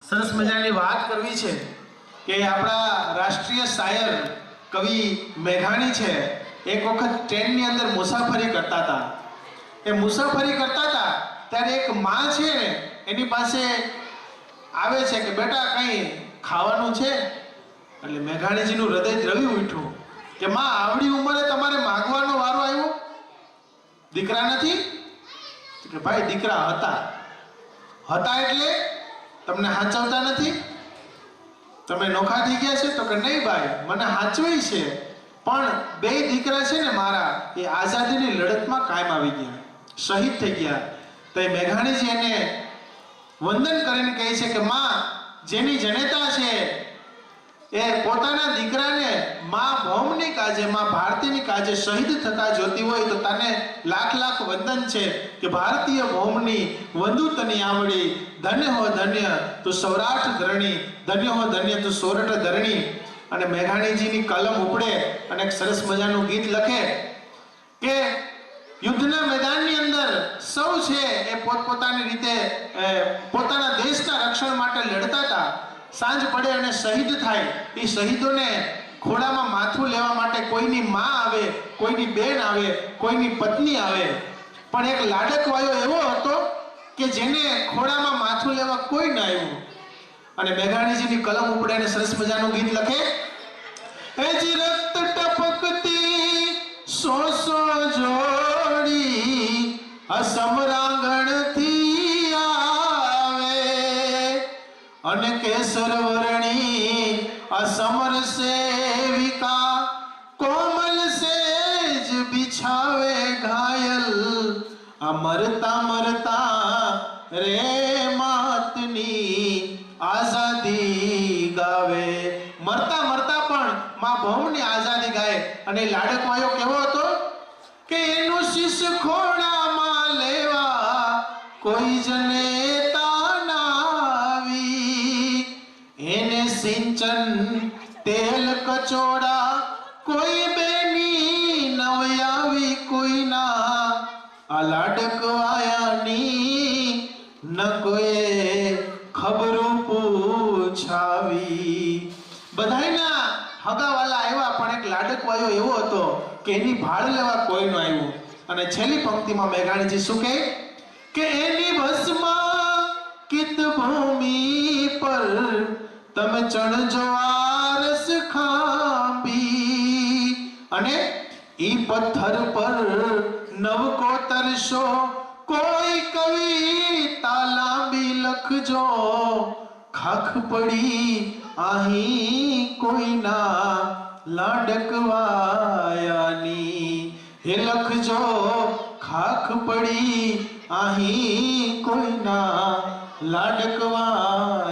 સરસ મજાની વાત કરવી છે કે આપણા રાષ્ટ્રીય શાયર કવિ મેઘાણી છે એક વખત ટ્રેનની અંદર મુસાફરી કરતા હતા. એ મુસાફરી કરતા હતા ત્યારે એક માં છે ને એની પાસે આવે છે કે બેટા કંઈ ખાવાનું છે? એટલે મેઘાણીજીનું હૃદય દ્રવી ઉઠ્યું કે માં આવડી ઉંમરે તમારે માગવાનો વારો આવ્યો? દીકરા નથી? કે ભાઈ દીકરા હતા. એટલે તમને હાચવતા નથી? તમે નોખા થઈ ગયા છે? તો કે નહીં ભાઈ, મને હાચવી છે, પણ બે દીકરા છે ને મારા એ આઝાદીની લડતમાં કાયમ આવી ગયા, શહીદ થઈ ગયા. તો એ મેઘાણીજી એને વંદન કરીને કહે છે કે માં, જેની જનેતા છે એ પોતાના દીકરાને માં ભૌમની કાજે, માં ભારતીની કાજે શહીદ થતા જોતી હોય તો તને લાખ લાખ વંદન છે કે ભારતીય ભૌમની વંદુ તની આવડી. ધન્ય હો ધન્ય તું સૌરાષ્ટ્ર ધરણી, ધન્ય હો ધન્ય તું સોરઠ ધરણી. અને મેઘાણીજીની કલમ ઉપડે અને એક સરસ મજાનું ગીત લખે કે યુદ્ધના મેદાનની અંદર સૌ છે એ પોતપોતાની રીતે પોતાના દેશના રક્ષણ માટે લડતા હતા. સાંજ પડે અને શહીદ થાય. એ શહીદોને ખોળામાં માથું લેવા માટે કોઈની માં આવે, કોઈની બેન આવે, કોઈની પત્ની આવે, પણ એક લાડકવાયો એવો હતો કે જેને ખોળામાં માથું લેવા કોઈ ના આવ્યું. અને મેઘાણીજીની કલમ ઉપડે અને સરસ મજાનું ગીત લખે, એ જી રક્ત ટપકતી સોસો જોડી અસમરાંગણથી આવે અને કેસર વર્ણી અસમર સેવિકા કોમલ સેજ બિછાવે ઘાયલ. મરતા મરતા રે માતની આઝાદી ગાવે. મરતા મરતા પણ માં ભૌમની આઝાદી ગાય. અને લાડકવાયો કેવો હતો કે એનું શીશ ખોડામાં લેવા કોઈ જનેતા ના આવી, એને સિંચન તેલ કચોડા કોઈ બેની નવયાવી કોઈના. આ લાડકવાયાની ન કોઈ ખબરું પૂછાવી. બધાયના હગાવાલા આવ્યા પણ એક લાડકવાયો એવો હતો કે એની ભાળ લેવા કોઈ ન આવ્યું. અને છેલ્લી પંક્તિમાં મેઘાણીજી શું કહે કે એની ભસ્મા કિત ભૂમિ પર તમે ચણજો આરસ ખાંભી, અને ઈ પથ્થર પર નવકો તરશો કોઈ કવિતા લાંબી લખજો. ખાખ પડી આહી કોઈના લાડકવાયાની. હે લખજો ખાખ પડી આહી કોઈના લાડકવાયાની.